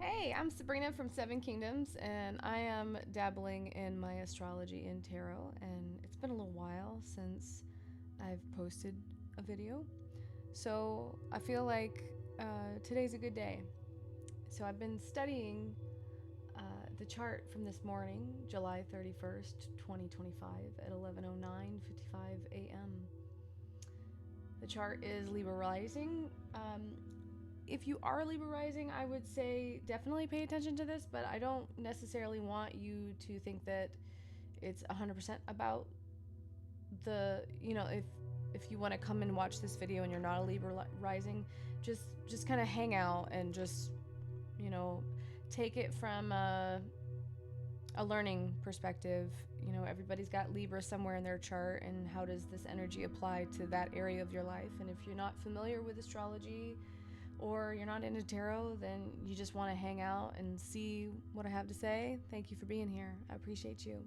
Hey, I'm Sabrina from Seven Kingdoms, and I am dabbling in my astrology and tarot. And it's been a little while since I've posted a video, so I feel like today's a good day. So I've been studying the chart from this morning, July 31st, 2025, at 11:09:55 a.m. The chart is Libra rising. If you are Libra rising, I would say definitely pay attention to this, but I don't necessarily want you to think that it's 100% about if you want to come and watch this video and you're not a Libra rising, just kind of hang out and just, you know, take it from a learning perspective. Everybody's got Libra somewhere in their chart, and how does this energy apply to that area of your life? And if you're not familiar with astrology or you're not into tarot, then you just want to hang out and see what I have to say, thank you for being here. I appreciate you.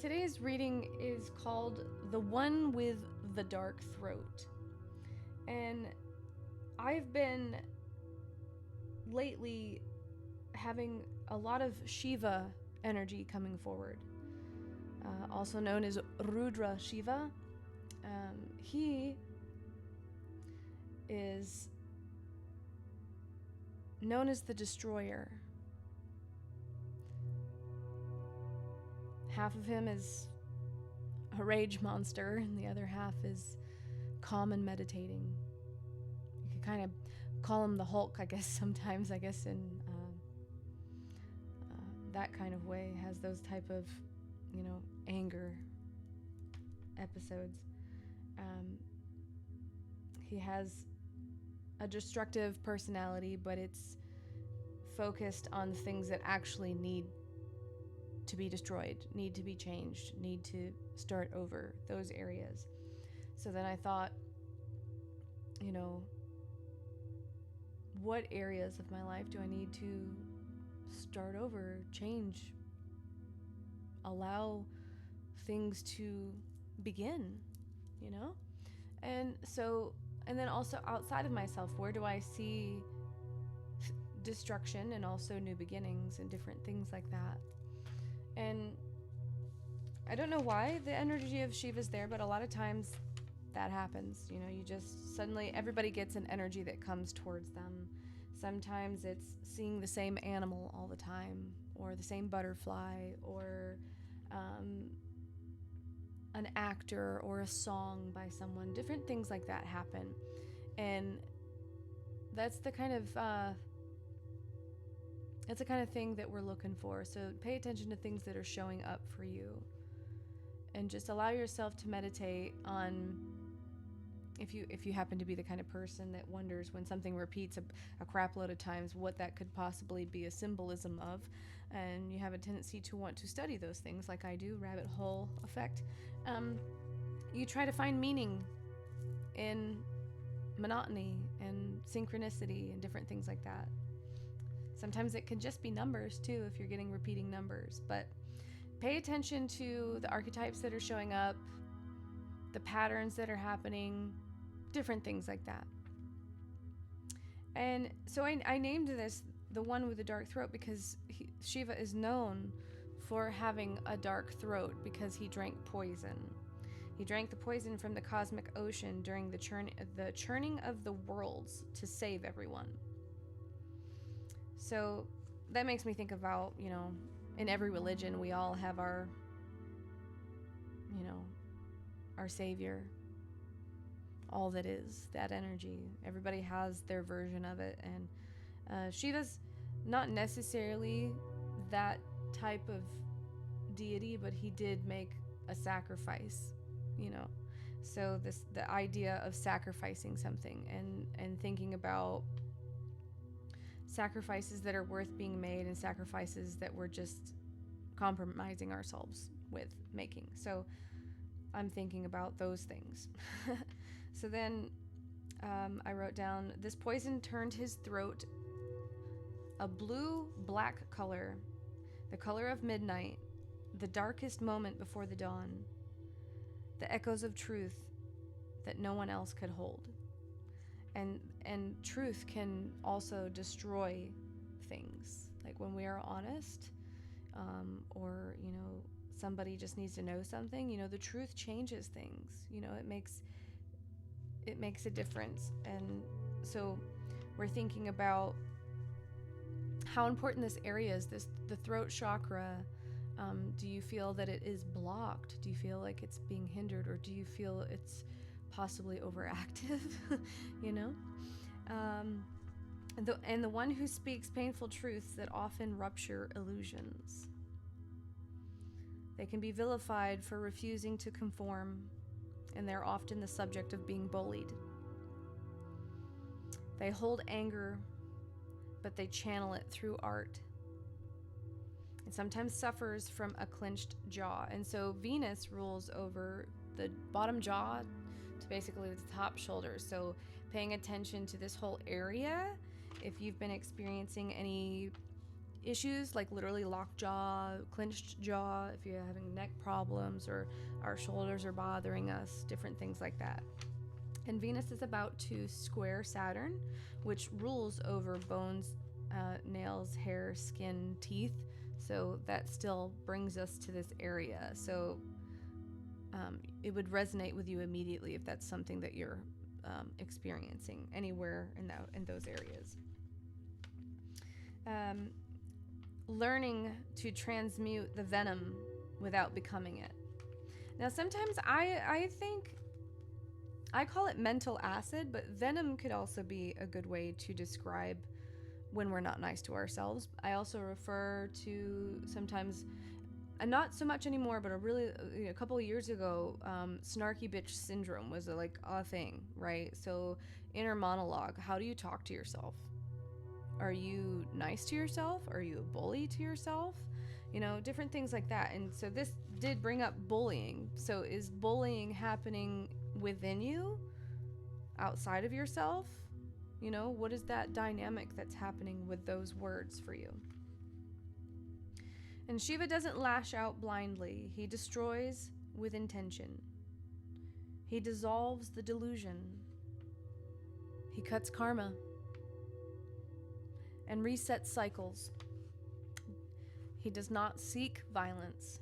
Today's reading is called The One with the Dark Throat. And I've been lately having a lot of Shiva energy coming forward, also known as Rudra Shiva. He is known as the Destroyer. Half of him is a rage monster, and the other half is calm and meditating. You could kind of call him the Hulk, I guess, sometimes, in that kind of way. Has those type of, anger episodes. He has a destructive personality, but it's focused on things that actually need to be destroyed, need to be changed, need to start over, those areas. So then I thought, what areas of my life do I need to start over, change, allow things to begin, and then also outside of myself, where do I see destruction and also new beginnings and different things like that. And I don't know why the energy of Shiva's there, but a lot of times that happens. You just suddenly, everybody gets an energy that comes towards them. Sometimes it's seeing the same animal all the time, or the same butterfly, or an actor or a song by someone. Different things like that happen. And that's the kind of thing that we're looking for. So pay attention to things that are showing up for you, and just allow yourself to meditate on, if you happen to be the kind of person that wonders when something repeats a crap load of times, what that could possibly be a symbolism of, and you have a tendency to want to study those things like I do, rabbit hole effect. You try to find meaning in monotony and synchronicity and different things like that. Sometimes it can just be numbers too, if you're getting repeating numbers. But pay attention to the archetypes that are showing up, the patterns that are happening, different things like that. And so I named this The One with the Dark Throat because Shiva is known for having a dark throat because he drank poison. He drank the poison from the cosmic ocean during the churning of the worlds to save everyone. So that makes me think about, in every religion, we all have our savior, all that is, that energy. Everybody has their version of it. And Shiva's not necessarily that type of deity, but he did make a sacrifice, So the idea of sacrificing something and thinking about sacrifices that are worth being made and sacrifices that we're just compromising ourselves with making. So I'm thinking about those things. So then I wrote down, this poison turned his throat a blue-black color, the color of midnight, the darkest moment before the dawn, the echoes of truth that no one else could hold. And truth can also destroy things. Like when we are honest, or, somebody just needs to know something, the truth changes things. It makes a difference. And so we're thinking about how important this area is, the throat chakra. Do you feel that it is blocked? Do you feel like it's being hindered, or do you feel it's possibly overactive? And the one who speaks painful truths that often rupture illusions. They can be vilified for refusing to conform, and they're often the subject of being bullied. They hold anger, but they channel it through art. And sometimes suffers from a clenched jaw. And so Venus rules over the bottom jaw to basically the top shoulder. So paying attention to this whole area, if you've been experiencing any issues like literally locked jaw, clenched jaw, if you're having neck problems or our shoulders are bothering us, different things like that. And Venus is about to square Saturn, which rules over bones, nails, hair, skin, teeth. So that still brings us to this area. So it would resonate with you immediately if that's something that you're experiencing anywhere in those areas. Learning to transmute the venom without becoming it. Now, sometimes I think I call it mental acid, but venom could also be a good way to describe when we're not nice to ourselves. I also refer to sometimes, and not so much anymore, but a couple of years ago, snarky bitch syndrome was a thing, right? So inner monologue, how do you talk to yourself? Are you nice to yourself? Are you a bully to yourself? Different things like that. And so this did bring up bullying. So is bullying happening within you, outside of yourself? What is that dynamic that's happening with those words for you? And Shiva doesn't lash out blindly. He destroys with intention. He dissolves the delusion. He cuts karma and resets cycles. He does not seek violence,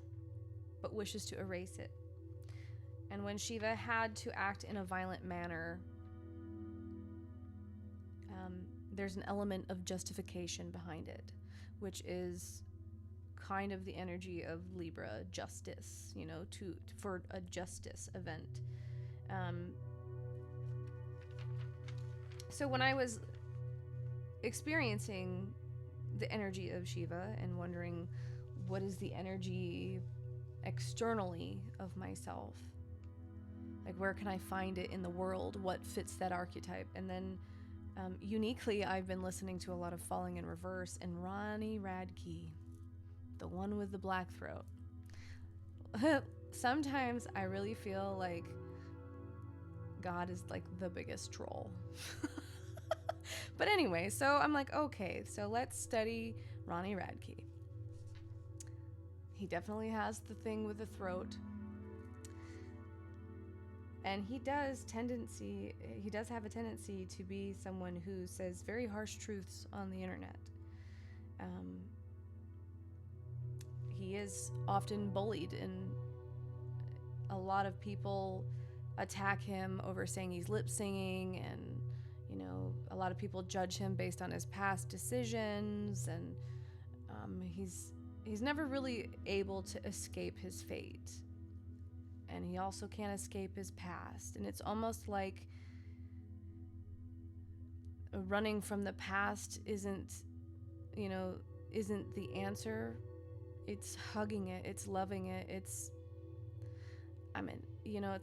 but wishes to erase it. And when Shiva had to act in a violent manner, there's an element of justification behind it, which is kind of the energy of Libra, justice, for a justice event. So when I was experiencing the energy of Shiva and wondering what is the energy externally of myself, like where can I find it in the world, what fits that archetype, and then uniquely I've been listening to a lot of Falling in Reverse and Ronnie Radke, the one with the black throat. Sometimes I really feel like God is like the biggest troll. But anyway, so I'm like, okay, so let's study Ronnie Radke. He definitely has the thing with the throat. And he does have a tendency to be someone who says very harsh truths on the internet. He is often bullied, and a lot of people attack him over saying he's lip singing, and a lot of people judge him based on his past decisions, and he's never really able to escape his fate. And he also can't escape his past. And it's almost like running from the past isn't the answer. It's hugging it, it's loving it, it's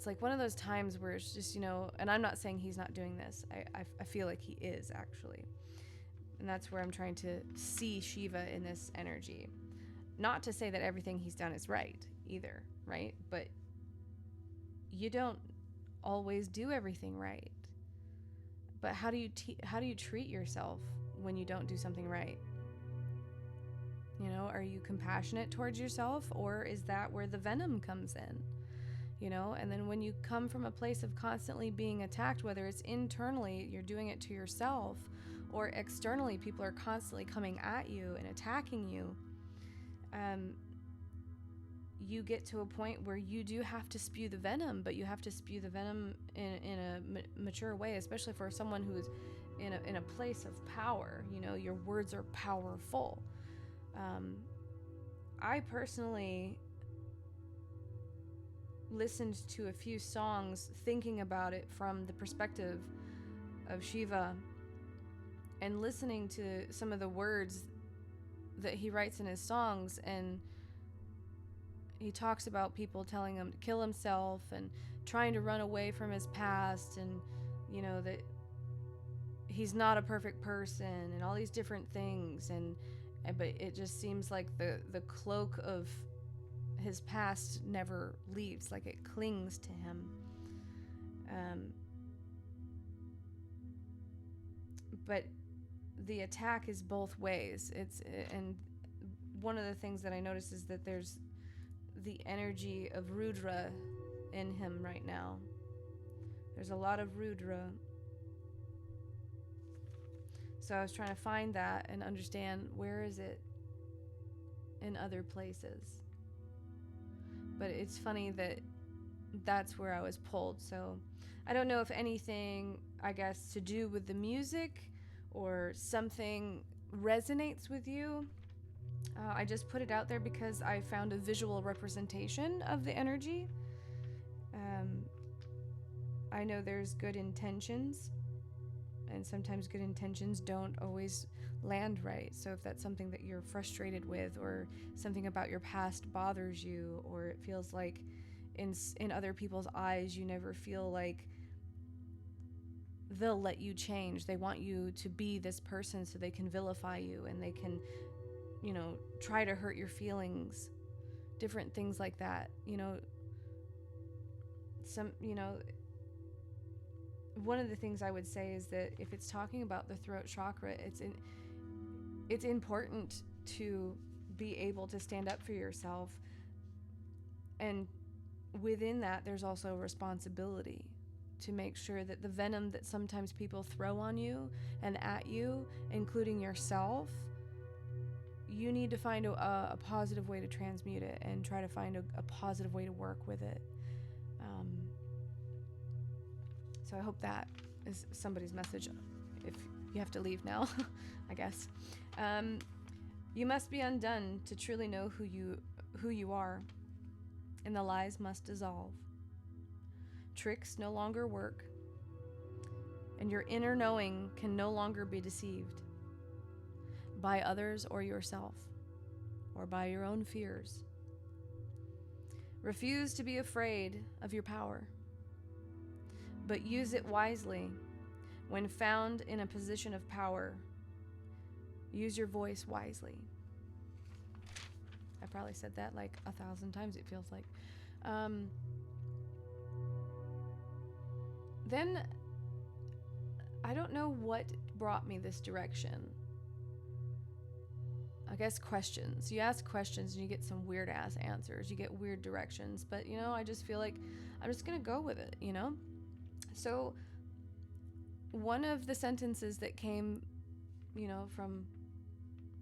like one of those times where it's just, and I'm not saying he's not doing this. I feel like he is, actually. And that's where I'm trying to see Shiva in this energy. Not to say that everything he's done is right either, right? But you don't always do everything right. But how do you treat yourself when you don't do something right? Are you compassionate towards yourself, or is that where the venom comes in? And then when you come from a place of constantly being attacked, whether it's internally, you're doing it to yourself, or externally people are constantly coming at you and attacking you, you get to a point where you do have to spew the venom, but you have to spew the venom in a mature way, especially for someone who is in a place of power. You know, your words are powerful. I personally listened to a few songs thinking about it from the perspective of Shiva, and listening to some of the words that he writes in his songs, and he talks about people telling him to kill himself and trying to run away from his past, and you know that he's not a perfect person and all these different things, and but it just seems like the cloak of his past never leaves, like it clings to him. But the attack is both ways. And one of the things that I noticed is that there's the energy of Rudra in him right now. There's a lot of Rudra. So I was trying to find that and understand, where is it in other places? But it's funny that that's where I was pulled. So I don't know if anything, I guess, to do with the music or something resonates with you. I just put it out there because I found a visual representation of the energy. I know there's good intentions, and sometimes good intentions don't always land right. So if that's something that you're frustrated with, or something about your past bothers you, or it feels like in other people's eyes you never feel like they'll let you change, they want you to be this person so they can vilify you and they can, you know, try to hurt your feelings, different things like that, you know. One of the things I would say is that if it's talking about the throat chakra, it's important to be able to stand up for yourself, and within that there's also responsibility to make sure that the venom that sometimes people throw on you and at you, including yourself, you need to find a positive way to transmute it and try to find a positive way to work with it. So I hope that is somebody's message. If you have to leave now, I guess. You must be undone to truly know who you are, and the lies must dissolve. Tricks no longer work, and your inner knowing can no longer be deceived by others or yourself, or by your own fears. Refuse to be afraid of your power, but use it wisely. When found in a position of power, use your voice wisely. I probably said that like 1,000 times, it feels like. Then, I don't know what brought me this direction. I guess questions. You ask questions and you get some weird ass answers. You get weird directions. But, you know, I just feel like I'm just going to go with it, you know? So, one of the sentences that came, you know, from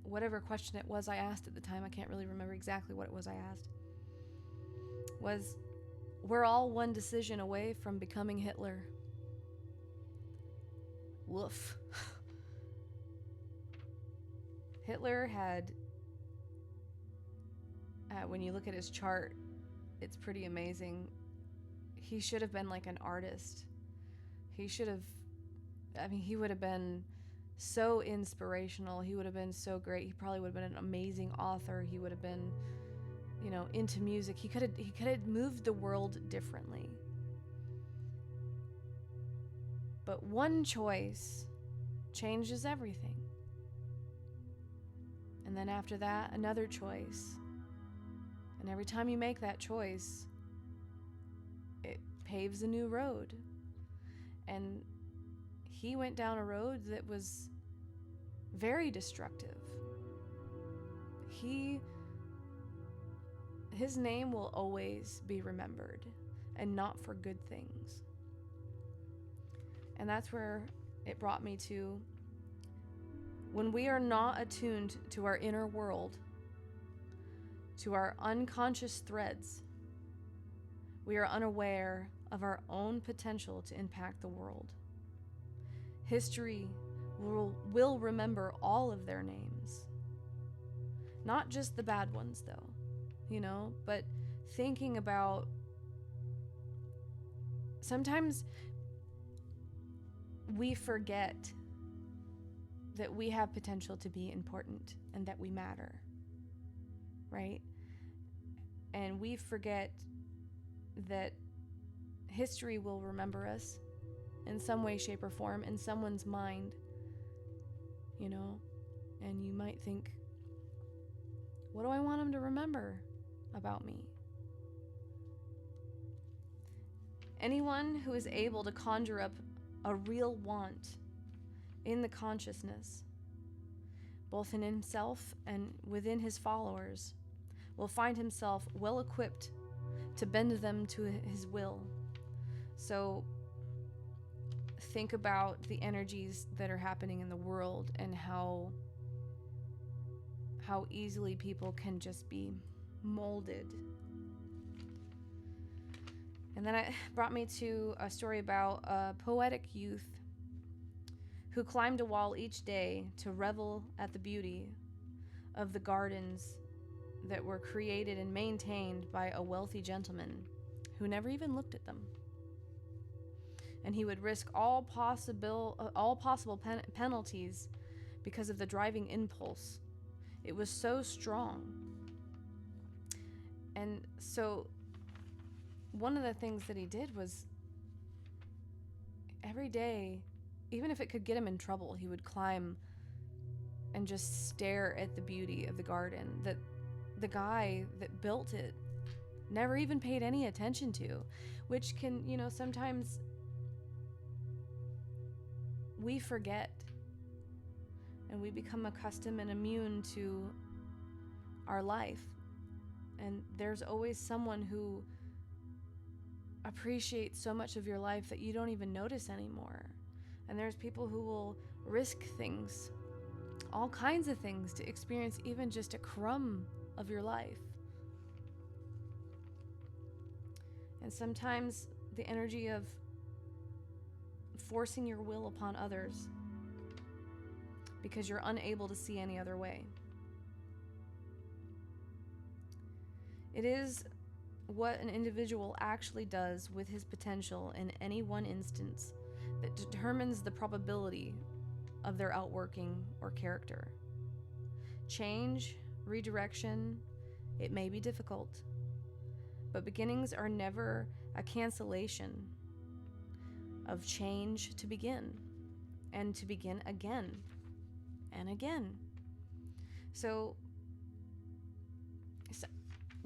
whatever question it was I asked at the time, I can't really remember exactly what it was I asked, was, we're all one decision away from becoming Hitler. Woof. Hitler had, when you look at his chart, it's pretty amazing. He should have been like an artist. He would have been so inspirational. He would have been so great. He probably would have been an amazing author. He would have been, you know, into music. He could have moved the world differently. But one choice changes everything. And then after that, another choice. And every time you make that choice, it paves a new road. And he went down a road that was very destructive. His name will always be remembered, and not for good things. And that's where it brought me to When we are not attuned to our inner world, to our unconscious threads, we are unaware of our own potential to impact the world. History will remember all of their names. Not just the bad ones, though, but thinking about, sometimes we forget that we have potential to be important and that we matter, right? And we forget that history will remember us in some way, shape, or form, in someone's mind, and you might think, what do I want them to remember about me? Anyone who is able to conjure up a real want in the consciousness, both in himself and within his followers, will find himself well equipped to bend them to his will. So think about the energies that are happening in the world and how easily people can just be molded. And then it brought me to a story about a poetic youth who climbed a wall each day to revel at the beauty of the gardens that were created and maintained by a wealthy gentleman who never even looked at them. And he would risk all possible penalties because of the driving impulse. It was so strong. And so one of the things that he did was every day, even if it could get him in trouble, he would climb and just stare at the beauty of the garden that the guy that built it never even paid any attention to, which can, sometimes we forget and we become accustomed and immune to our life. And there's always someone who appreciates so much of your life that you don't even notice anymore. And there's people who will risk things, all kinds of things, to experience even just a crumb of your life. And sometimes the energy of forcing your will upon others because you're unable to see any other way. It is what an individual actually does with his potential in any one instance that determines the probability of their outworking or character. Change, redirection, it may be difficult, but beginnings are never a cancellation of change to begin, and to begin again and again. So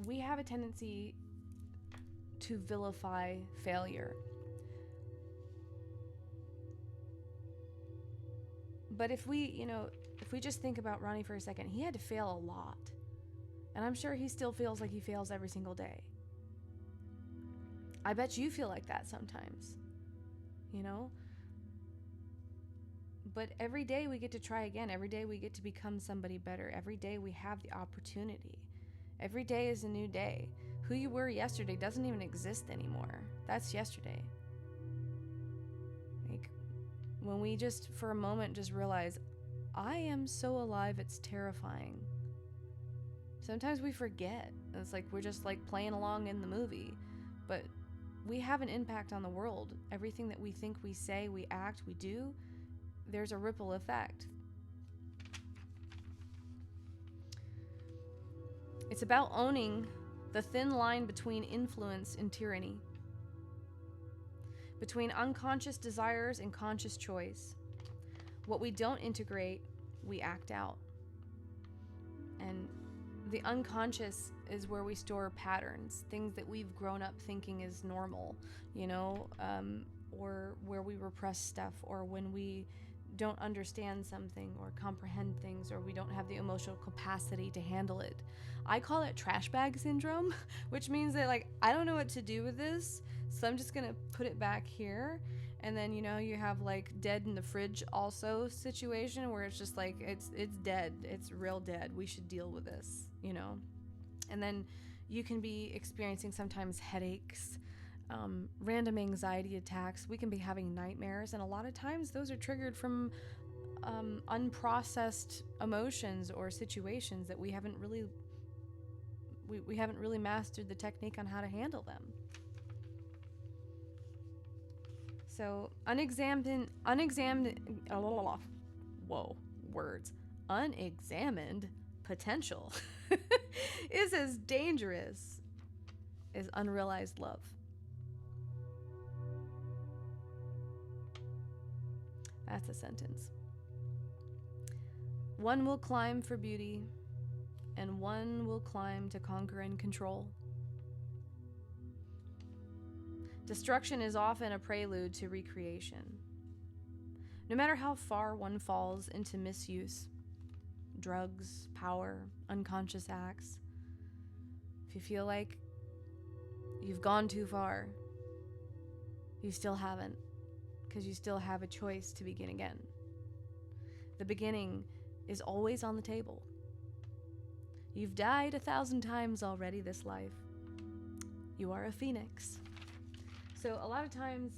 we have a tendency to vilify failure. But if we just think about Ronnie for a second, he had to fail a lot. And I'm sure he still feels like he fails every single day. I bet you feel like that sometimes, But every day we get to try again. Every day we get to become somebody better. Every day we have the opportunity. Every day is a new day. Who you were yesterday doesn't even exist anymore. That's yesterday. Like, when we just for a moment just realize, I am so alive, it's terrifying. Sometimes we forget. It's like we're just like playing along in the movie. But we have an impact on the world. Everything that we think, we say, we act, we do, there's a ripple effect. It's about owning the thin line between influence and tyranny, between unconscious desires and conscious choice. What we don't integrate, we act out. And the unconscious is where we store patterns, things that we've grown up thinking is normal, or where we repress stuff, or when we don't understand something or comprehend things, or we don't have the emotional capacity to handle it. I call it trash bag syndrome, which means that I don't know what to do with this, so I'm just gonna put it back here And then, you have like dead in the fridge also situation where it's just like, it's dead. It's real dead. We should deal with this, And then you can be experiencing sometimes headaches, random anxiety attacks. We can be having nightmares. And a lot of times those are triggered from unprocessed emotions or situations that we haven't really mastered the technique on how to handle them. So unexamined potential is as dangerous as unrealized love. That's a sentence. One will climb for beauty, and one will climb to conquer and control. Destruction is often a prelude to recreation. No matter how far one falls into misuse, drugs, power, unconscious acts, if you feel like you've gone too far, you still haven't, because you still have a choice to begin again. The beginning is always on the table. You've died 1,000 times already this life. You are a phoenix. So a lot of times,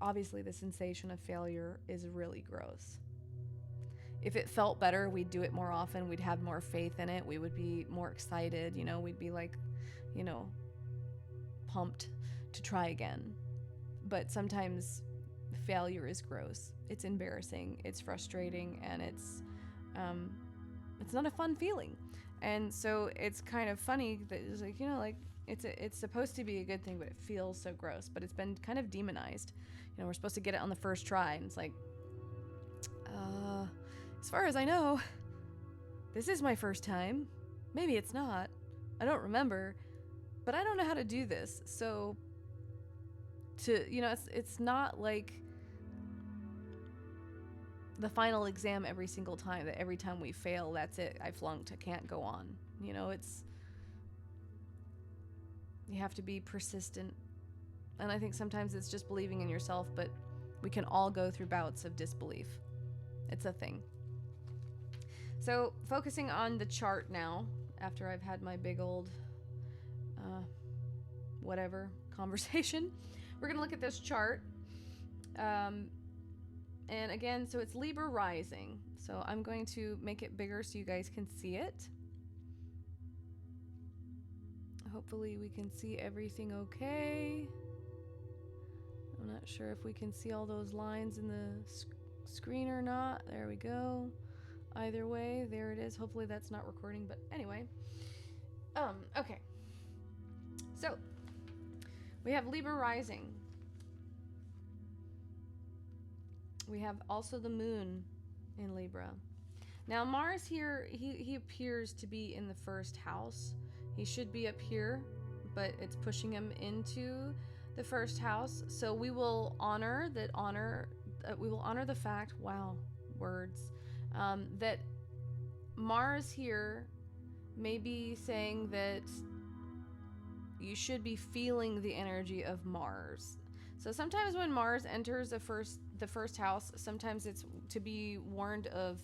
obviously the sensation of failure is really gross. If it felt better, we'd do it more often. We'd have more faith in it. We would be more excited. We'd be like, pumped to try again. But sometimes failure is gross. It's embarrassing. It's frustrating, and it's not a fun feeling. And so it's kind of funny that it's like, it's supposed to be a good thing, but it feels so gross. But it's been kind of demonized. We're supposed to get it on the first try, and it's like, as far as I know, this is my first time. Maybe it's not. I don't remember, but I don't know how to do this. So it's not like the final exam every single time, that every time we fail, that's it. I flunked. I can't go on. You have to be persistent. And I think sometimes it's just believing in yourself, but we can all go through bouts of disbelief. It's a thing. So focusing on the chart now, after I've had my big old conversation, we're going to look at this chart. And again, so it's Libra rising. So I'm going to make it bigger so you guys can see it. Hopefully we can see everything okay. I'm not sure if we can see all those lines in the screen or not. There we go. Either way, there it is. Hopefully that's not recording, but anyway. Okay. So we have Libra rising. We have also the moon in Libra. Now Mars here, he appears to be in the first house. He should be up here, but it's pushing him into the first house. So we will honor that we will honor the fact, that Mars here may be saying that you should be feeling the energy of Mars. So sometimes when Mars enters the first house, sometimes it's to be warned of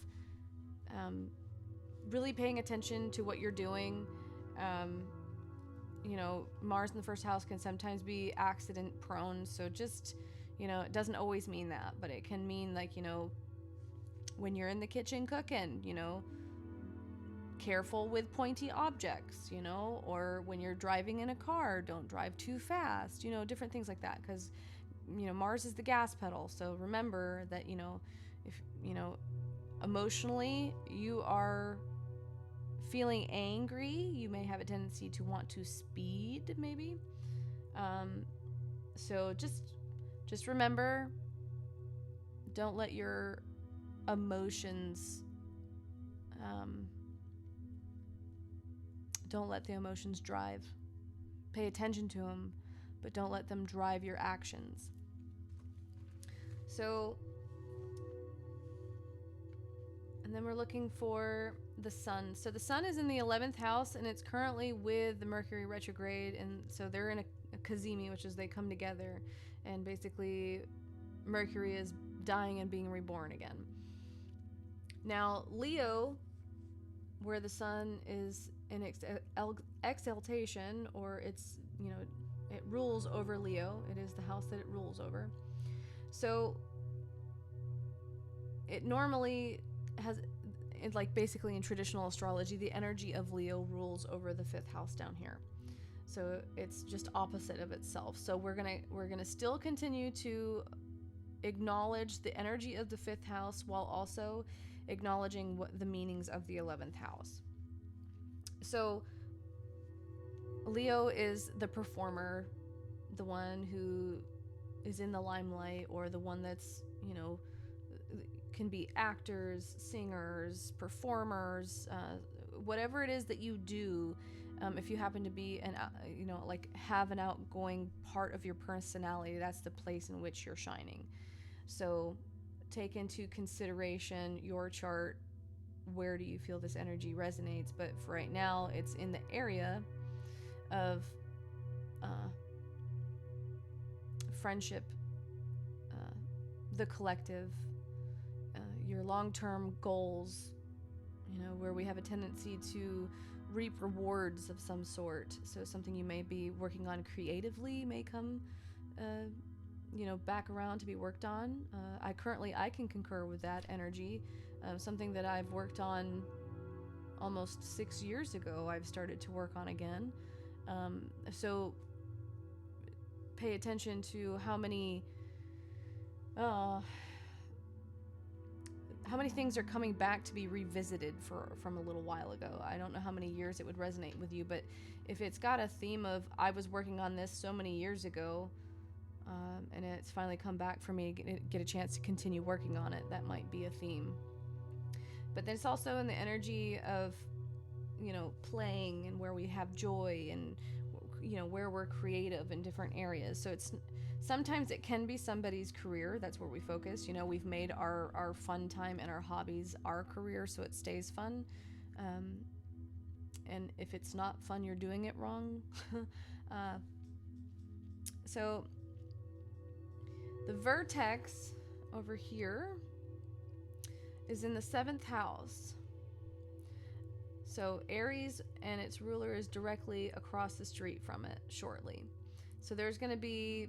really paying attention to what you're doing. Mars in the first house can sometimes be accident prone. So just, it doesn't always mean that, but it can mean like, when you're in the kitchen cooking, careful with pointy objects, or when you're driving in a car, don't drive too fast, different things like that. Because, Mars is the gas pedal. So remember that, if, emotionally you are feeling angry, you may have a tendency to want to speed, maybe. So just remember, don't let your emotions, don't let the emotions drive. Pay attention to them, but don't let them drive your actions. So And then we're looking for the sun. So the sun is in the 11th house, and it's currently with the Mercury retrograde. And so they're in a cazimi, which is they come together. And basically, Mercury is dying and being reborn again. Now, Leo, where the sun is in exaltation, or it's, it rules over Leo. It is the house that it rules over. So it normally has, like basically in traditional astrology, the energy of Leo rules over the 5th house down here. So it's just opposite of itself. So we're gonna still continue to acknowledge the energy of the 5th house while also acknowledging what the meanings of the 11th house. So Leo is the performer, the one who is in the limelight, or the one that's, can be actors, singers, performers, whatever it is that you do. If you happen to be like have an outgoing part of your personality, that's the place in which you're shining. So take into consideration your chart. Where do you feel this energy resonates? But for right now, it's in the area of friendship, the collective, your long-term goals, where we have a tendency to reap rewards of some sort. So something you may be working on creatively may come back around to be worked on. I can concur with that energy. Something that I've worked on almost 6 years ago, I've started to work on again. So pay attention to how many things are coming back to be revisited from a little while ago. I don't know how many years it would resonate with you, but if it's got a theme of I was working on this so many years ago, and it's finally come back for me to get a chance to continue working on it, that might be a theme. But then it's also in the energy of, playing, and where we have joy, and, where we're creative in different areas. So sometimes it can be somebody's career. That's where we focus. We've made our fun time and our hobbies our career, so it stays fun. And if it's not fun, you're doing it wrong. So the vertex over here is in the 7th house. So Aries and its ruler is directly across the street from it shortly. So there's going to be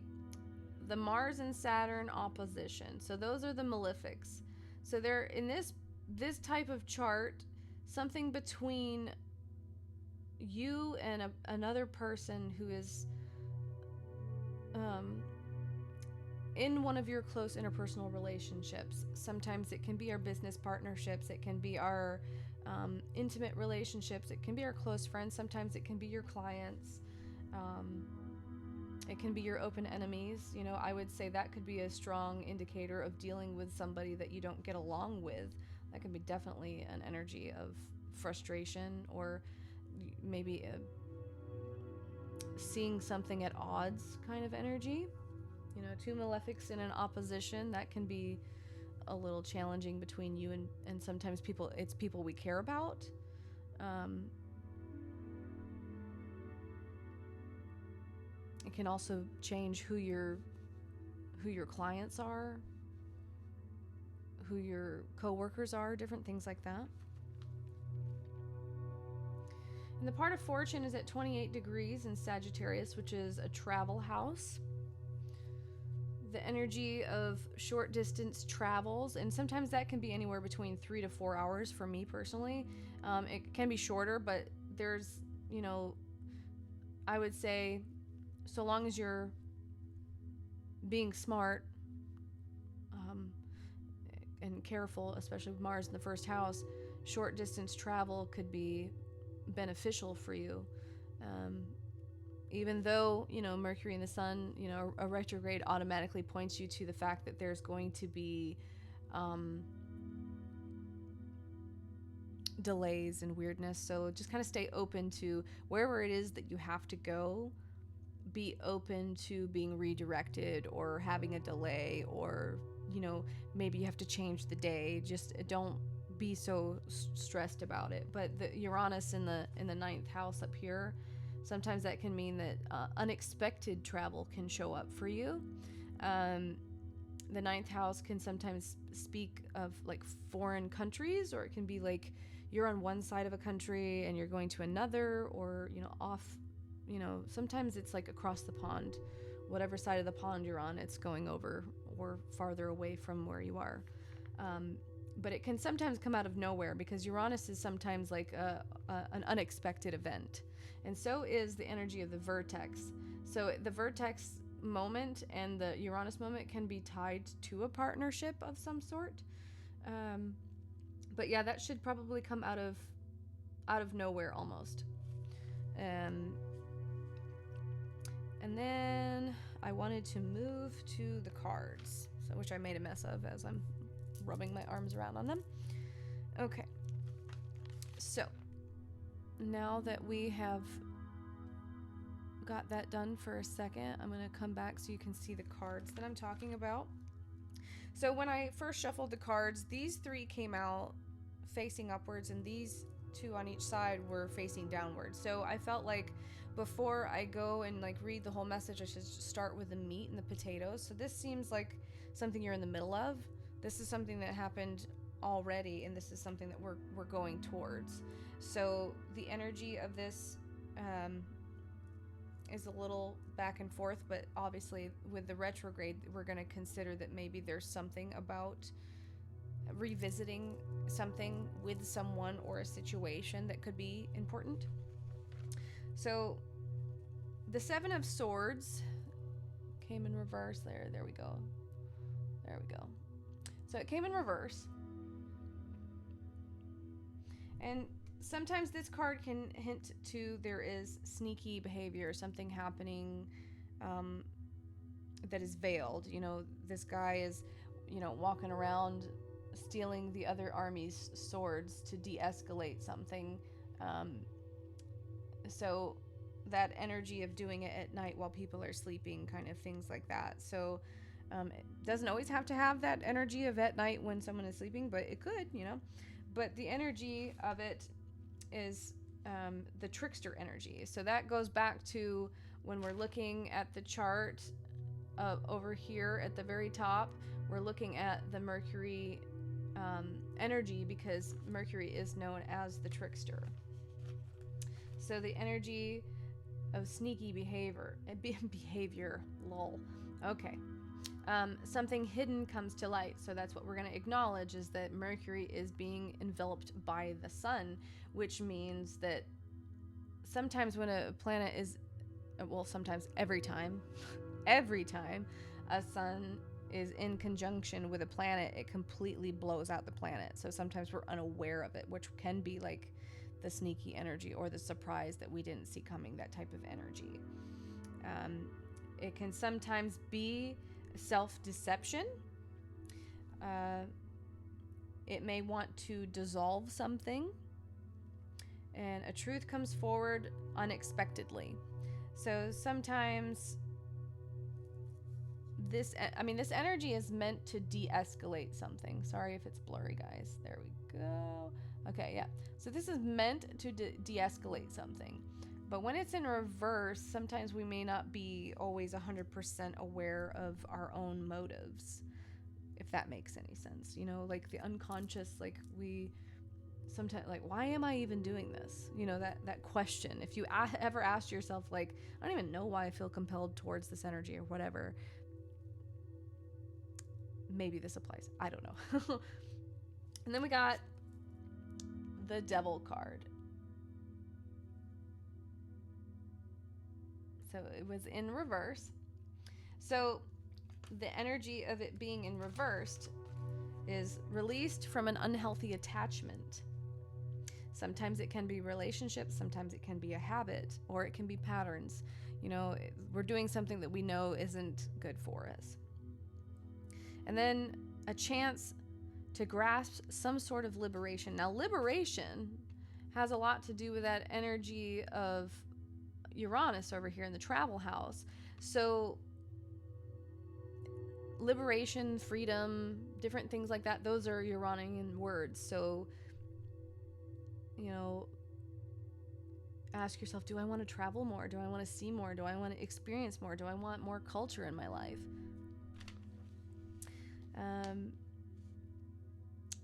the Mars and Saturn opposition. So those are the malefics. So they're in this type of chart, something between you and another person who is in one of your close interpersonal relationships. Sometimes it can be our business partnerships, it can be our intimate relationships, it can be our close friends, sometimes it can be your clients, it can be your open enemies. I would say that could be a strong indicator of dealing with somebody that you don't get along with. That can be definitely an energy of frustration, or maybe seeing something at odds kind of energy. Two malefics in an opposition, that can be a little challenging between you and sometimes people we care about. It can also change who your clients are, who your co-workers are, different things like that. And the part of fortune is at 28 degrees in Sagittarius, which is a travel house. The energy of short distance travels, and sometimes that can be anywhere between 3 to 4 hours for me personally. It can be shorter, but there's, I would say, so long as you're being smart and careful, especially with Mars in the 1st house, short distance travel could be beneficial for you. Even though, Mercury and the Sun, a retrograde automatically points you to the fact that there's going to be delays and weirdness. So just kind of stay open to wherever it is that you have to go. Be open to being redirected or having a delay, or, maybe you have to change the day. Just don't be so stressed about it. But the Uranus in the ninth house up here, sometimes that can mean that unexpected travel can show up for you. The ninth house can sometimes speak of like foreign countries, or it can be like you're on one side of a country and you're going to another, or, you know, off, you know, sometimes it's like across the pond, whatever side of the pond you're on, it's going over or farther away from where you are. But it can sometimes come out of nowhere, because Uranus is sometimes like an unexpected event. And so is the energy of the vertex. So the vertex moment and the Uranus moment can be tied to a partnership of some sort. But yeah, that should probably come out of nowhere almost. And then I wanted to move to the cards, so which I made a mess of as I'm rubbing my arms around on them. Okay. So now that we have got that done for a second, I'm going to come back so you can see the cards that I'm talking about. So when I first shuffled the cards, these three came out facing upwards, and these two on each side were facing downwards. So I felt like before I go and like read the whole message, I should just start with the meat and the potatoes. So this seems like something you're in the middle of. This is something that happened already, and this is something that we're going towards. So the energy of this is a little back and forth, but obviously with the retrograde, we're going to consider that maybe there's something about revisiting something with someone or a situation that could be important. So the Seven of Swords came in reverse there. There we go. So it came in reverse. And sometimes this card can hint to there is sneaky behavior, something happening that is veiled. You know, this guy is, you know, walking around stealing the other army's swords to de-escalate something. So that energy of doing it at night while people are sleeping, kind of things like that. So it doesn't always have to have that energy of at night when someone is sleeping, but it could, you know. But the energy of it is the trickster energy. So that goes back to when we're looking at the chart over here at the very top. We're looking at the Mercury energy, because Mercury is known as the trickster. So the energy of sneaky behavior, lol. Okay. Something hidden comes to light. So that's what we're going to acknowledge, is that Mercury is being enveloped by the sun, which means that sometimes when a planet is, well, sometimes every time a sun is in conjunction with a planet, it completely blows out the planet. So sometimes we're unaware of it, which can be like the sneaky energy or the surprise that we didn't see coming, that type of energy. It can sometimes be self-deception. It may want to dissolve something, and a truth comes forward unexpectedly. So sometimes this energy is meant to de-escalate something. Sorry if it's blurry, guys. There we go. Okay, yeah. So this is meant to de-escalate something. But when it's in reverse, sometimes we may not be always 100% aware of our own motives, if that makes any sense. You know, like the unconscious, like we sometimes, like, why am I even doing this? You know, that question. If you ever asked yourself, like, I don't even know why I feel compelled towards this energy or whatever, maybe this applies. I don't know. And then we got the Devil card. So it was in reverse. So the energy of it being in reversed is released from an unhealthy attachment. Sometimes it can be relationships, sometimes it can be a habit, or it can be patterns. You know, we're doing something that we know isn't good for us. And then a chance to grasp some sort of liberation. Now, liberation has a lot to do with that energy of Uranus over here in the travel house. So liberation, freedom, different things like that, those are Uranian words. So, ask yourself, do I want to travel more? Do I want to see more? Do I want to experience more? Do I want more culture in my life?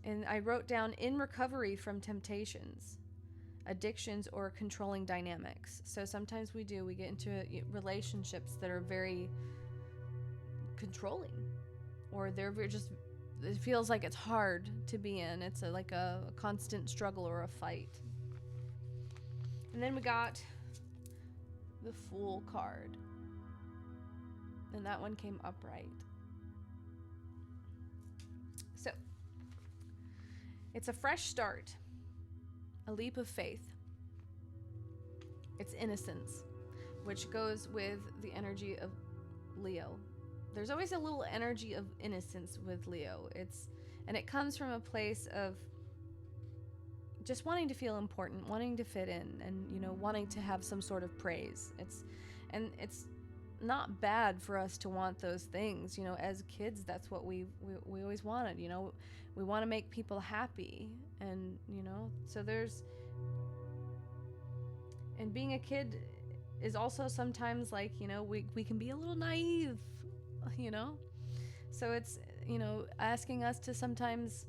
And I wrote down, in recovery from temptations, addictions, or controlling dynamics. So sometimes we get into relationships that are very controlling, or it feels like it's hard to be in. It's like a constant struggle or a fight. And then we got the Fool card, and that one came upright. So it's a fresh start, a leap of faith. It's innocence, which goes with the energy of Leo. There's always a little energy of innocence with Leo. And it comes from a place of just wanting to feel important, wanting to fit in, and wanting to have some sort of praise. It's not bad for us to want those things. As kids, that's what we always wanted. We want to make people happy, and so and being a kid is also sometimes like, we can be a little naive, so it's asking us to sometimes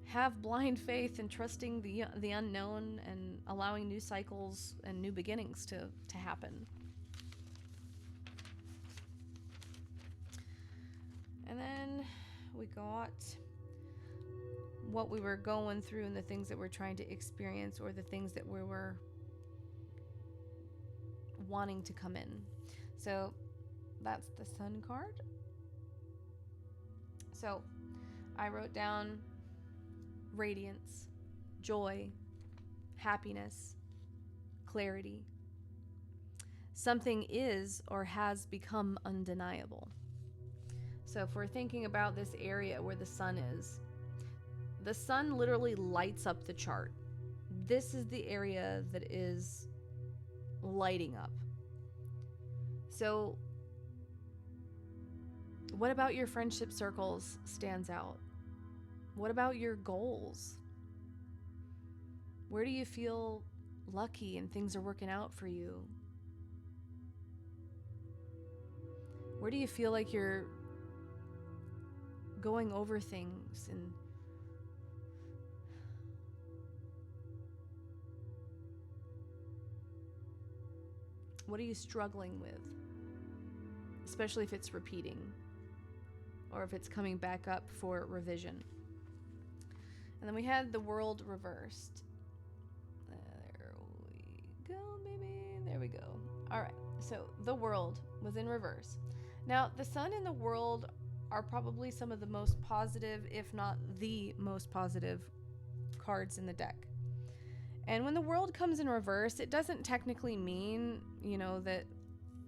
have blind faith and trusting the unknown, and allowing new cycles and new beginnings to happen. And then we got what we were going through and the things that we're trying to experience, or the things that we were wanting to come in. So that's the Sun card. So I wrote down radiance, joy, happiness, clarity. Something is or has become undeniable. So if we're thinking about this area where the sun is, the sun literally lights up the chart. This is the area that is lighting up. So what about your friendship circles stands out? What about your goals? Where do you feel lucky and things are working out for you? Where do you feel like you're going over things and what are you struggling with? Especially if it's repeating, or if it's coming back up for revision. And then we had the World reversed. There we go, baby. There we go. All right. So the World was in reverse. Now, the Sun and the World are probably some of the most positive, if not the most positive, cards in the deck. And when the World comes in reverse, it doesn't technically mean, that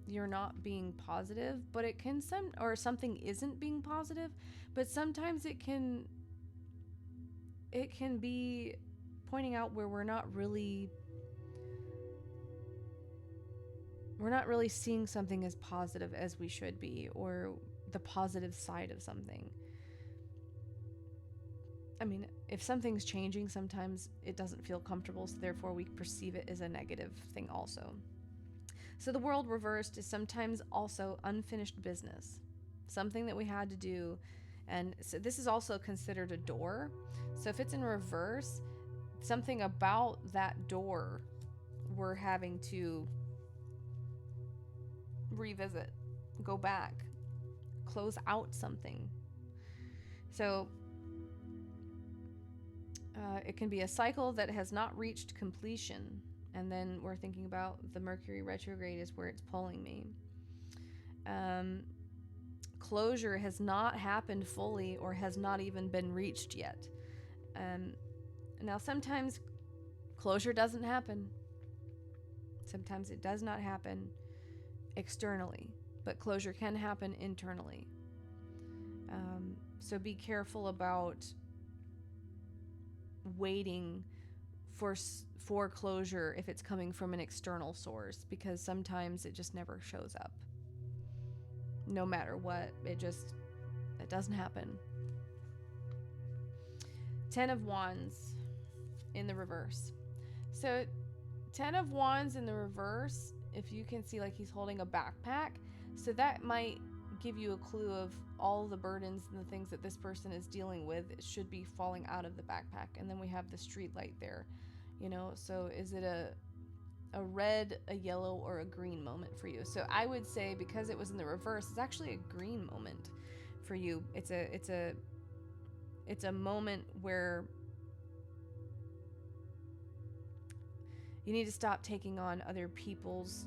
you're not being positive, but it can something isn't being positive, but sometimes it can be pointing out where we're not really seeing something as positive as we should be, or the positive side of something. I mean, if something's changing, sometimes it doesn't feel comfortable, so therefore we perceive it as a negative thing also. So the World reversed is sometimes also unfinished business, something that we had to do. And so this is also considered a door. So if it's in reverse, something about that door we're having to revisit, go back, close out something. So it can be a cycle that has not reached completion. And then we're thinking about the Mercury retrograde is where it's pulling me. Closure has not happened fully, or has not even been reached yet. Now, sometimes closure doesn't happen. Sometimes it does not happen externally, but closure can happen internally. So be careful about waiting for closure if it's coming from an external source, because sometimes it just never shows up. no matter what. It doesn't happen. 10 of Wands in the reverse. So 10 of Wands in the reverse, if you can see, like, he's holding a backpack. So that might give you a clue of all the burdens and the things that this person is dealing with. It should be falling out of the backpack. And then we have the street light there, so is it a red, a yellow, or a green moment for you? So I would say, because it was in the reverse, it's actually a green moment for you. It's a moment where you need to stop taking on other people's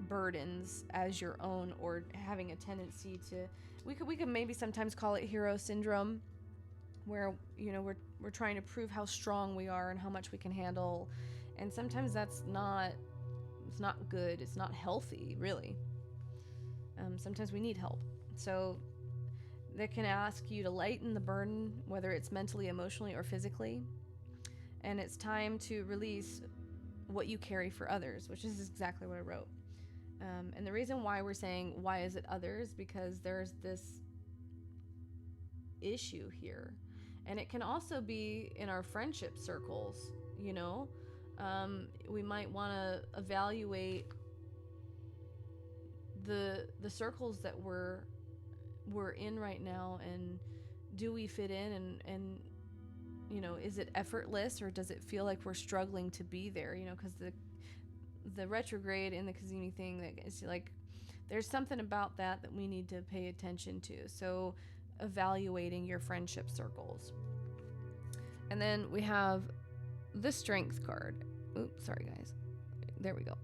burdens as your own, or having a tendency to, we could maybe sometimes call it hero syndrome, where we're trying to prove how strong we are and how much we can handle, and sometimes it's not good. It's not healthy, really. Sometimes we need help. So that can ask you to lighten the burden, whether it's mentally, emotionally, or physically. And it's time to release what you carry for others, which is exactly what I wrote. And the reason why we're saying, why is it others? Because there's this issue here. And it can also be in our friendship circles, we might want to evaluate the circles that we're in right now, and do we fit in, and is it effortless, or does it feel like we're struggling to be there? Because the retrograde in the Kazemi thing, that is like, there's something about that we need to pay attention to. So evaluating your friendship circles. And then we have the Strength card. Oops, sorry guys. There we go.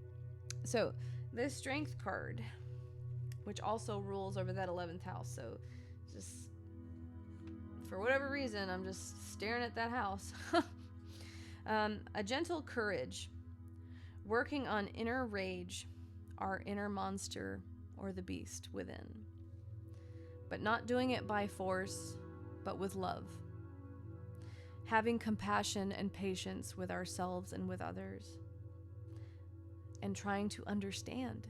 So this Strength card, which also rules over that 11th house. So just for whatever reason, I'm just staring at that house. A gentle courage, working on inner rage, our inner monster or the beast within, but not doing it by force, but with love. Having compassion and patience with ourselves and with others, and trying to understand.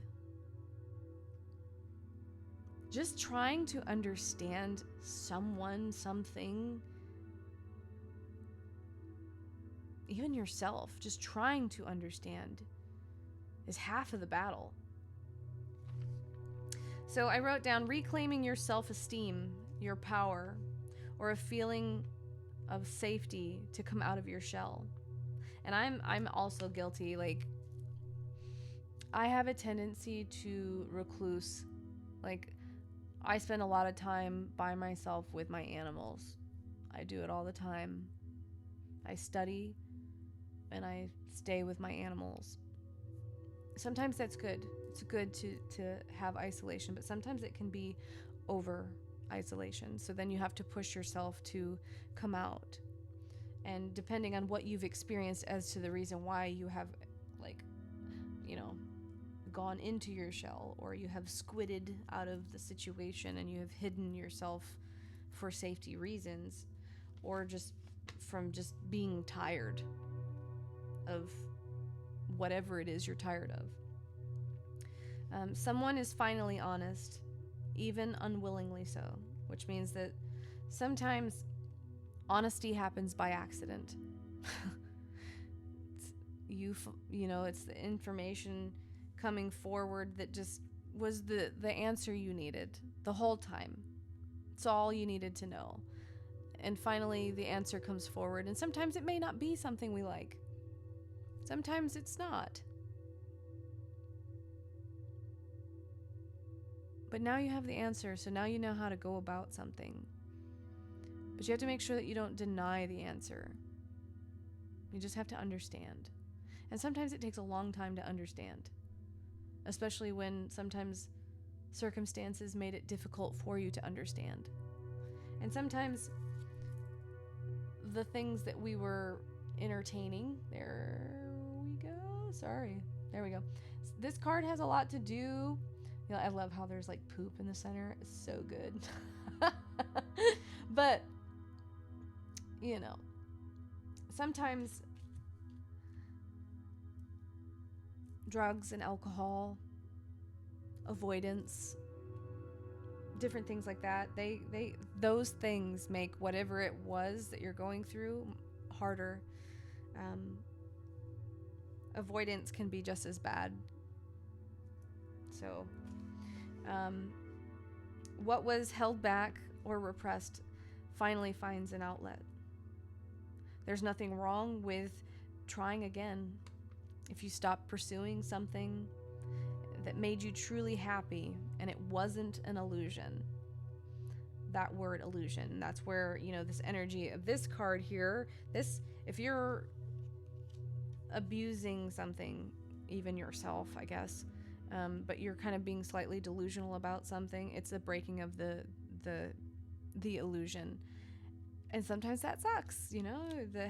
Just trying to understand someone, something, even yourself, just trying to understand is half of the battle. So I wrote down reclaiming your self-esteem, your power, or a feeling of safety to come out of your shell. And I'm also guilty. Like, I have a tendency to recluse. Like, I spend a lot of time by myself with my animals. I do it all the time. I study and I stay with my animals. Sometimes that's good. It's good to have isolation, but sometimes it can be over isolation. So then you have to push yourself to come out. And depending on what you've experienced as to the reason why you have, like, gone into your shell, or you have squidded out of the situation and you have hidden yourself for safety reasons, or just from just being tired of whatever it is you're tired of. Someone is finally honest, even unwillingly so, which means that sometimes honesty happens by accident. It's the information coming forward that just was the answer you needed the whole time. It's all you needed to know. And finally the answer comes forward, and sometimes it may not be something we like. Sometimes it's not. But now you have the answer, so now you know how to go about something. But you have to make sure that you don't deny the answer. You just have to understand. And sometimes it takes a long time to understand, especially when sometimes circumstances made it difficult for you to understand. And sometimes the things that we were entertaining, there we go. This card has a lot to do. I love how there's like poop in the center. It's so good. But, sometimes drugs and alcohol, avoidance, different things like that. Those things make whatever it was that you're going through harder. Avoidance can be just as bad. So, what was held back or repressed finally finds an outlet. There's nothing wrong with trying again. If you stop pursuing something that made you truly happy and it wasn't an illusion, that word illusion, that's where, this energy of this card here, if you're abusing something, even yourself, I guess, but you're kind of being slightly delusional about something, it's a breaking of the illusion. And sometimes that sucks, to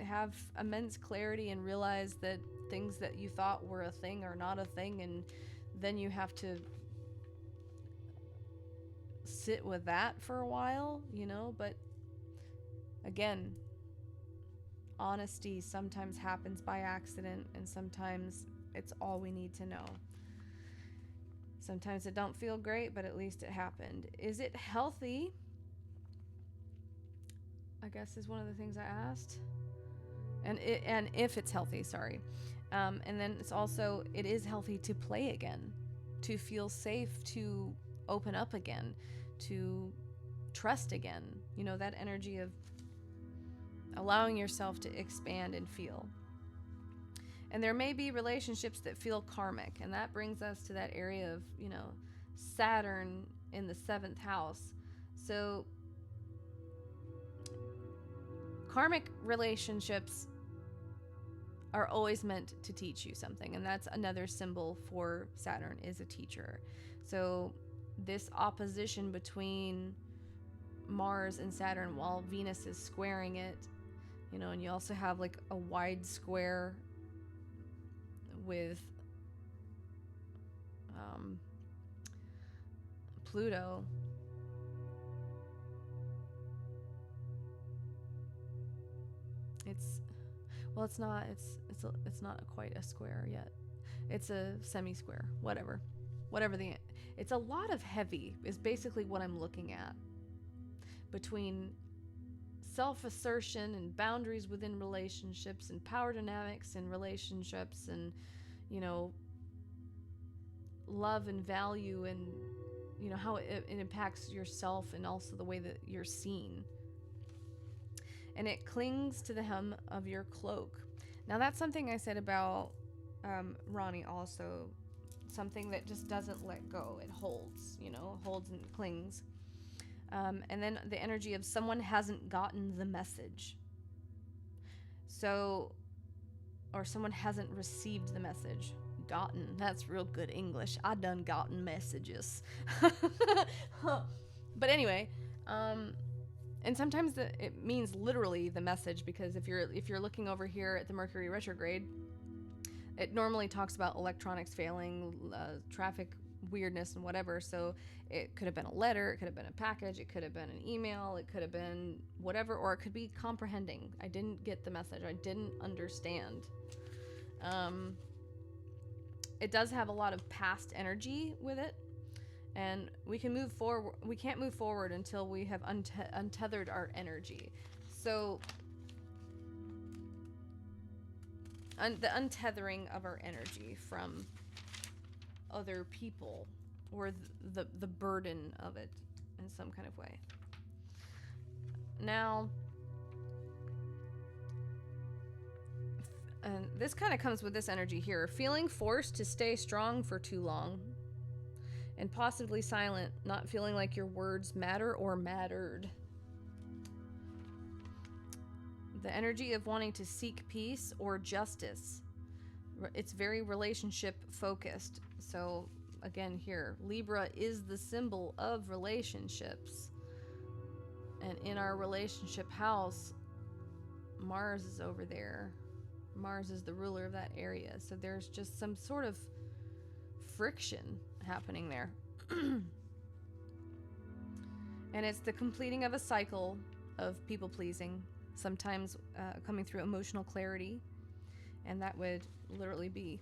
have immense clarity and realize that things that you thought were a thing are not a thing, and then you have to sit with that for a while, but again, honesty sometimes happens by accident, and sometimes it's all we need to know. Sometimes it don't feel great, but at least it happened. Is it healthy? I guess is one of the things I asked. And if it's healthy, sorry. And then it's also, it is healthy to play again, to feel safe, to open up again, to trust again. That energy of allowing yourself to expand and feel. And there may be relationships that feel karmic, and that brings us to that area of, Saturn in the 7th house. So karmic relationships are always meant to teach you something, and that's another symbol for Saturn, is a teacher. So this opposition between Mars and Saturn while Venus is squaring it, and you also have like a wide square with Pluto. It's not quite a square yet. It's a semi-square, whatever it's a lot of heavy is basically what I'm looking at, between self-assertion and boundaries within relationships and power dynamics in relationships, and love and value, and how it impacts yourself and also the way that you're seen. And it clings to the hem of your cloak. Now that's something I said about Ronnie also, something that just doesn't let go. It holds, holds and clings. And then the energy of someone hasn't gotten the message. So, or someone hasn't received the message. Gotten, that's real good English. I done gotten messages. But anyway, and sometimes it means literally the message, because if you're looking over here at the Mercury retrograde, it normally talks about electronics failing, traffic weirdness and whatever. So it could have been a letter, it could have been a package, it could have been an email, it could have been whatever, or it could be comprehending. I didn't get the message, I didn't understand. It does have a lot of past energy with it, and we can move forward. We can't move forward until we have untethered our energy. So the untethering of our energy from other people, or the burden of it in some kind of way. Now, and this kind of comes with this energy here, feeling forced to stay strong for too long, and possibly silent, not feeling like your words matter or mattered. The energy of wanting to seek peace or justice. It's very relationship focused. So again here, Libra is the symbol of relationships. And in our relationship house, Mars is over there. Mars is the ruler of that area. So there's just some sort of friction happening there. And it's the completing of a cycle of people pleasing, sometimes coming through emotional clarity. And that would literally be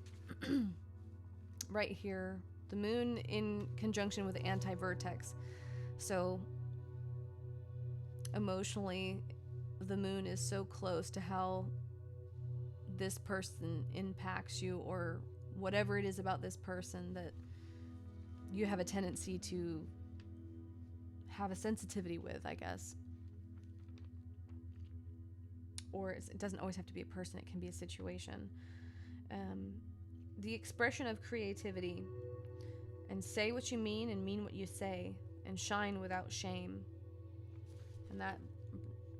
right here The moon in conjunction with the anti-vertex. So emotionally, the moon is so close to how this person impacts you, or whatever it is about this person that you have a tendency to have a sensitivity with, I guess. Or it doesn't always have to be a person, it can be a situation. The expression of creativity, and say what you mean and mean what you say, and shine without shame. And that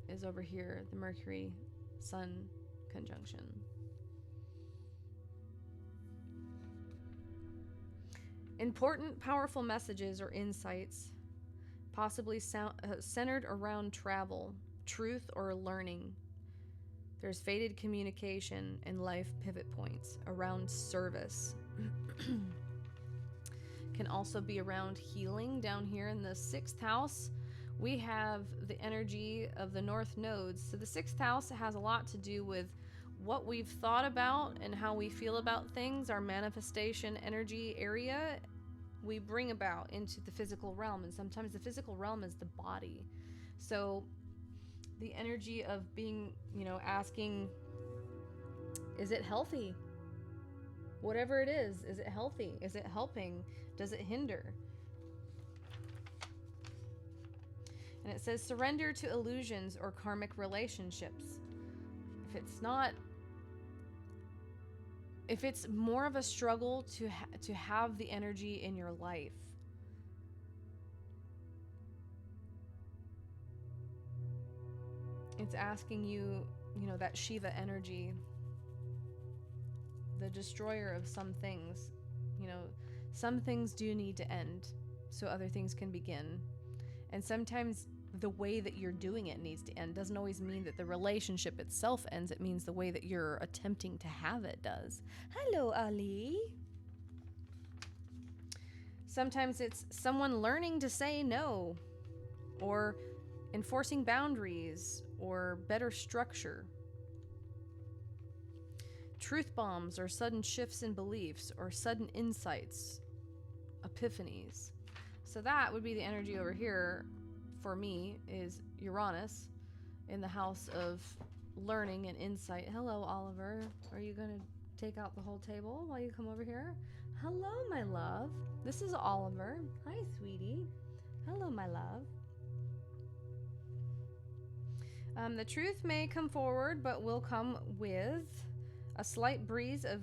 is over here, the Mercury Sun conjunction. Important, powerful messages or insights, possibly centered around travel, truth, or learning. There's faded communication and life pivot points around service. Can also be around healing. Down here in the 6th house, we have the energy of the North nodes. So the 6th house has a lot to do with what we've thought about and how we feel about things. Our manifestation energy area we bring about into the physical realm, and sometimes the physical realm is the body. So the energy of being, asking, is it healthy? Whatever it is it healthy? Is it helping? Does it hinder? And it says surrender to illusions or karmic relationships. If it's more of a struggle to have the energy in your life, it's asking you, that Shiva energy, the destroyer of some things. Some things do need to end so other things can begin. And sometimes the way that you're doing it needs to end. Doesn't always mean that the relationship itself ends. It means the way that you're attempting to have it does. Hello, Ali. Sometimes it's someone learning to say no, or enforcing boundaries, or better structure. Truth bombs, or sudden shifts in beliefs, or sudden insights, epiphanies. So that would be the energy over here for me, is Uranus in the house of learning and insight. Hello, Oliver. Are you going to take out the whole table while you come over here? Hello, my love. This is Oliver. Hi, sweetie. Hello, my love. The truth may come forward, but will come with a slight breeze of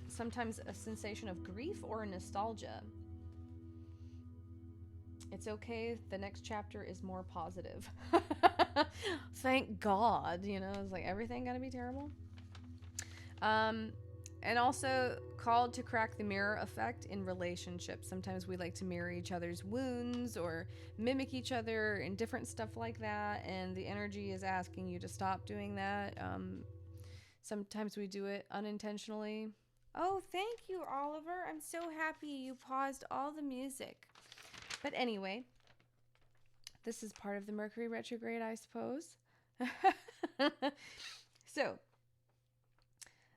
sometimes a sensation of grief or nostalgia. It's okay. The next chapter is more positive. Thank God. It's like everything gonna be terrible. And also called to crack the mirror effect in relationships. Sometimes we like to mirror each other's wounds or mimic each other and different stuff like that. And the energy is asking you to stop doing that. Sometimes we do it unintentionally. Oh, thank you, Oliver. I'm so happy you paused all the music. But anyway, this is part of the Mercury retrograde, I suppose. So,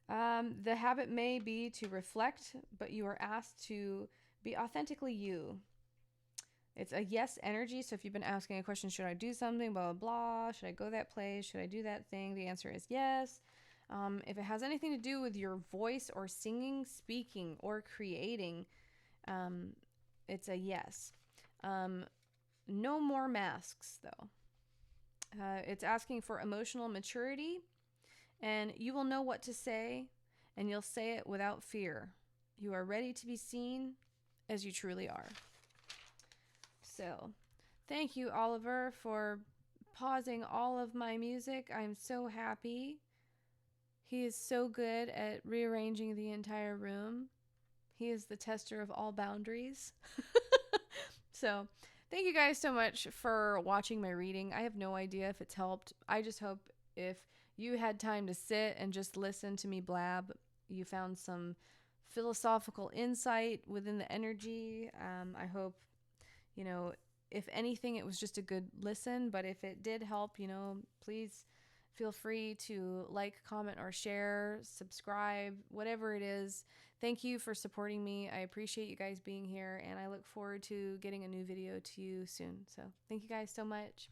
the habit may be to reflect, but you are asked to be authentically you. It's a yes energy. So if you've been asking a question, should I do something, blah, blah, blah, should I go that place, should I do that thing? The answer is yes. If it has anything to do with your voice or singing, speaking, or creating, it's a yes. No more masks, though. It's asking for emotional maturity, and you will know what to say, and you'll say it without fear. You are ready to be seen as you truly are. So, thank you, Oliver, for pausing all of my music. I'm so happy. He is so good at rearranging the entire room. He is the tester of all boundaries. So, thank you guys so much for watching my reading. I have no idea if it's helped. I just hope if you had time to sit and just listen to me blab, you found some philosophical insight within the energy. I hope, if anything, it was just a good listen. But if it did help, please Feel free to like, comment, or share, subscribe, whatever it is. Thank you for supporting me. I appreciate you guys being here, and I look forward to getting a new video to you soon. So thank you guys so much.